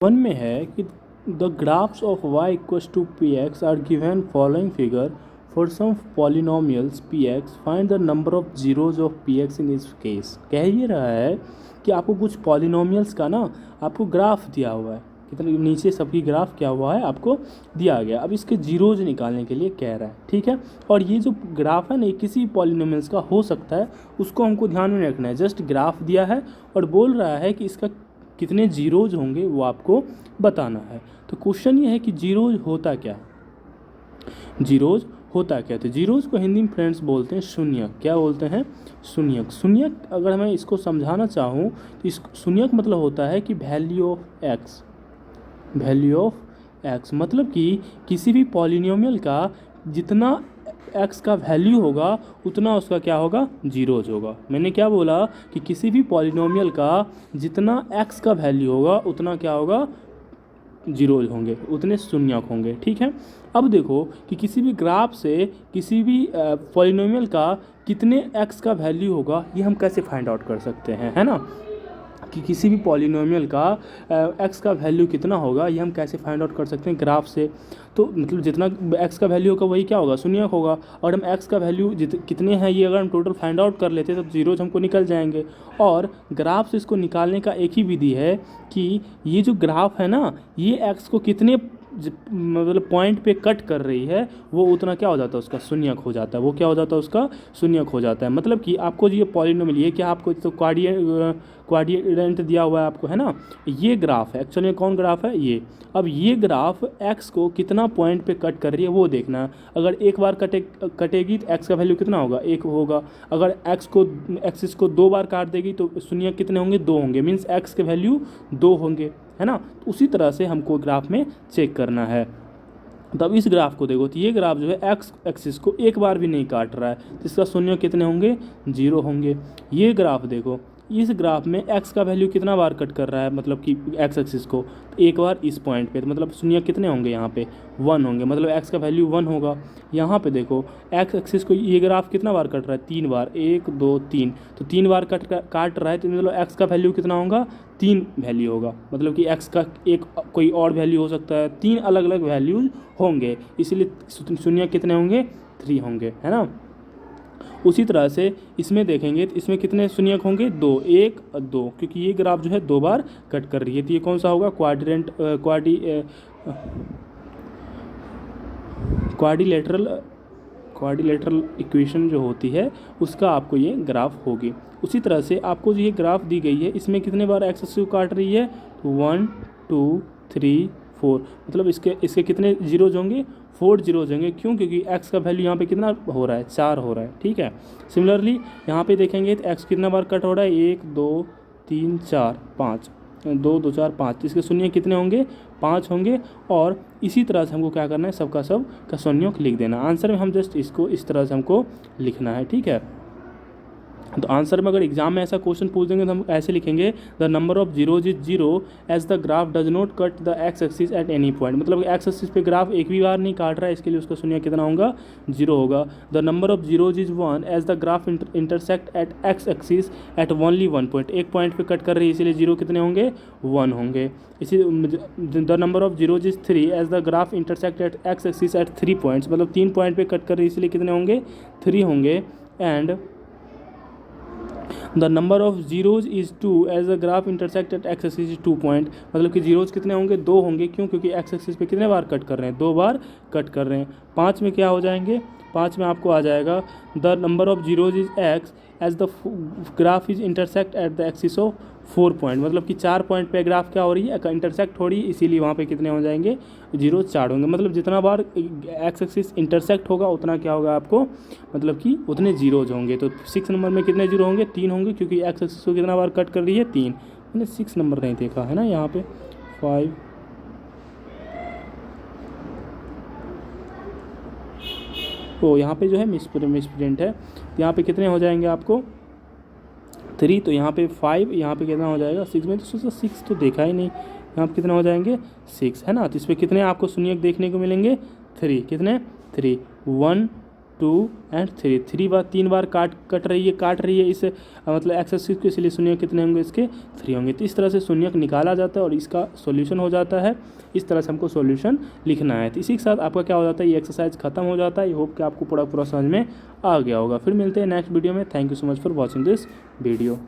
One में है कि the graphs of y equals to P X are given following figure for some polynomials P X find the number of zeros of P X in this case. कह ये रहा है कि आपको कुछ पॉलिनोमियल्स का ना आपको ग्राफ दिया हुआ है, कितने नीचे सबकी ग्राफ क्या हुआ है आपको दिया गया। अब इसके जीरोज निकालने के लिए कह रहा है, ठीक है। और ये जो ग्राफ है ना ये किसी पॉलिनोमियल्स का हो सकता है, उसको हमको ध्यान में रखना है। जस्ट ग्राफ दिया है और बोल रहा है कि इसका कितने जीरोज होंगे वो आपको बताना है। तो क्वेश्चन ये है कि जीरोज होता क्या, जीरोज होता क्या। तो जीरोज को हिंदी में फ्रेंड्स बोलते हैं शून्यक। क्या बोलते हैं? शून्यक। शून्यक अगर मैं इसको समझाना चाहूँ तो इस शून्यक मतलब होता है कि value of x, value of x मतलब कि किसी भी पॉलिनोमियल का जितना एक्स का वैल्यू होगा उतना उसका क्या होगा, जीरोज होगा। मैंने क्या बोला कि किसी भी पॉलिनोमियल का जितना एक्स का वैल्यू होगा उतना क्या होगा, जीरोज होंगे, उतने शून्यक होंगे, ठीक है। अब देखो कि किसी भी ग्राफ से किसी भी पॉलिनोमियल का कितने एक्स का वैल्यू होगा ये हम कैसे फाइंड आउट कर सकते हैं, है ना। कि किसी भी पॉलिनोमियल का एक्स का वैल्यू कितना होगा ये हम कैसे फाइंड आउट कर सकते हैं ग्राफ से। तो मतलब जितना एक्स का वैल्यू होगा वही क्या होगा, शून्यक होगा। और हम एक्स का वैल्यू कितने हैं ये अगर हम टोटल फाइंड आउट कर लेते हैं तो जीरोज हमको निकल जाएंगे। और ग्राफ से इसको निकालने का एक ही विधि है कि ये जो ग्राफ है ना ये एक्स को कितने मतलब पॉइंट पे कट कर रही है वो उतना क्या हो जाता है, उसका शून्यक हो जाता है। वो क्या हो जाता है, उसका शून्यक हो जाता है। मतलब कि आपको ये पॉलिनोमियल ये क्या आपको तो क्वाड्रेंट दिया हुआ है आपको, है ना। ये ग्राफ है, एक्चुअली में कौन ग्राफ है अब ये ग्राफ एक्स को कितना पॉइंट पे कट कर रही है वो देखना है। अगर एक बार कटेगी तो एक्स का वैल्यू कितना होगा, एक होगा। अगर एक्सिस को दो बार काट देगी तो शून्यक कितने होंगे, दो होंगे। मीन्स एक्स के वैल्यू दो होंगे, है ना। तो उसी तरह से हमको ग्राफ में चेक करना है। तब इस ग्राफ को देखो तो ये ग्राफ जो है एक्स एक्सिस को एक बार भी नहीं काट रहा है तो इसका शून्य कितने होंगे, जीरो होंगे। ये ग्राफ देखो, इस ग्राफ में एक्स का वैल्यू कितना बार कट कर रहा है, मतलब कि एक्स एक्सिस को एक बार इस पॉइंट पे, तो मतलब शून्य कितने होंगे यहाँ पे, वन होंगे। मतलब एक्स का वैल्यू वन होगा। यहाँ पे देखो एक्स एक्सिस को ये ग्राफ कितना बार कट रहा है, तीन बार, एक दो तीन, तो तीन बार काट रहा है तो मतलब एक्स का वैल्यू कितना होगा, तीन वैल्यू होगा। मतलब कि एक्स का एक कोई और वैल्यू हो सकता है, तीन अलग अलग वैल्यूज होंगे, इसीलिए शून्य कितने होंगे, थ्री होंगे, है ना। उसी तरह से इसमें देखेंगे तो इसमें कितने शून्यक होंगे, दो, एक दो, क्योंकि ये ग्राफ जो है दो बार कट कर रही है। तो ये कौन सा होगा, क्वाड्रिलेटरल इक्वेशन जो होती है उसका आपको ये ग्राफ होगी। उसी तरह से आपको जो ये ग्राफ दी गई है इसमें कितने बार एक्स एक्सिस को काट रही है, 1 2 3 4, मतलब इसके कितने जीरोज होंगे, 4 जीरोज होंगे। क्यों, क्योंकि एक्स का वैल्यू यहाँ पे कितना हो रहा है, 4 हो रहा है, ठीक है। सिमिलरली यहाँ पे देखेंगे तो एक्स कितना बार कट हो रहा है, 1 2 3 4 5, 2 2 4 5, इसके शून्य कितने होंगे, 5 होंगे। और इसी तरह से हमको क्या करना है, सबका सब का शून्य लिख देना। आंसर में हम जस्ट इसको इस तरह से हमको लिखना है, ठीक है। तो आंसर में अगर एग्जाम में ऐसा क्वेश्चन पूछ देंगे तो हम ऐसे लिखेंगे, the number of zeros is zero as the graph does not cut the x axis at any point. मतलब एक्स एक्सिस पे ग्राफ एक भी बार नहीं काट रहा है, इसके लिए उसका शून्य कितना होगा, जीरो होगा। The number of zeros is one as the graph intersect at x axis at only one point. एक पॉइंट पे कट कर रही है इसीलिए जीरो कितने होंगे, वन होंगे। इसी the number of zeros is three as the graph intersect at x axis at three points. मतलब तीन पॉइंट पे कट कर रही है इसलिए कितने होंगे, थ्री होंगे। And the number of zeros is two as the graph intersect at x axis is 2 point. मतलब कि जीरोज कितने होंगे, दो होंगे। क्यों, क्योंकि एक्स एक्सिस पे कितने बार कट कर रहे हैं, दो बार कट कर रहे हैं। 5 में क्या हो जाएंगे, 5 में आपको आ जाएगा the number of zeros is x as the graph is intersect at the axis of 4 point. मतलब कि 4 पॉइंट पे ग्राफ क्या हो रही है, इंटरसेक्ट हो रही है, इसीलिए वहाँ पे कितने हो जाएंगे, जीरो 4 होंगे। मतलब जितना बार एक्स एक्सिस इंटरसेक्ट होगा उतना क्या होगा आपको, मतलब कि उतने जीरोज होंगे। तो 6 नंबर में कितने जीरो होंगे, 3 होंगे, क्योंकि एक्स एक्सिस को कितना बार कट कर रही है, 3। मैंने 6 नंबर नहीं देखा है ना, यहाँ पे 5 तो यहाँ पे जो है मिसप्रिंट है। यहाँ पे कितने हो जाएंगे आपको, 3, तो यहाँ पे 5, यहाँ पे कितना हो जाएगा 6 में, तो सोचा 6 तो देखा ही नहीं, यहाँ पे कितना हो जाएंगे 6, है ना। तो इस पर कितने आपको शून्य देखने को मिलेंगे, 3, कितने 3, 1 2 एंड 3, 3 बार काट रही है इस मतलब एक्स एक्सिस को, इसलिए शून्य कितने होंगे इसके 3 होंगे। तो इस तरह से शून्यक निकाला जाता है और इसका सॉल्यूशन हो जाता है। इस तरह से हमको सॉल्यूशन लिखना है। तो इसी के साथ आपका क्या हो जाता है, ये एक्सरसाइज खत्म हो जाता है। आई होप कि आपको पूरा समझ में आ गया होगा। फिर मिलते हैं नेक्स्ट वीडियो में। Thank you so much for watching this video.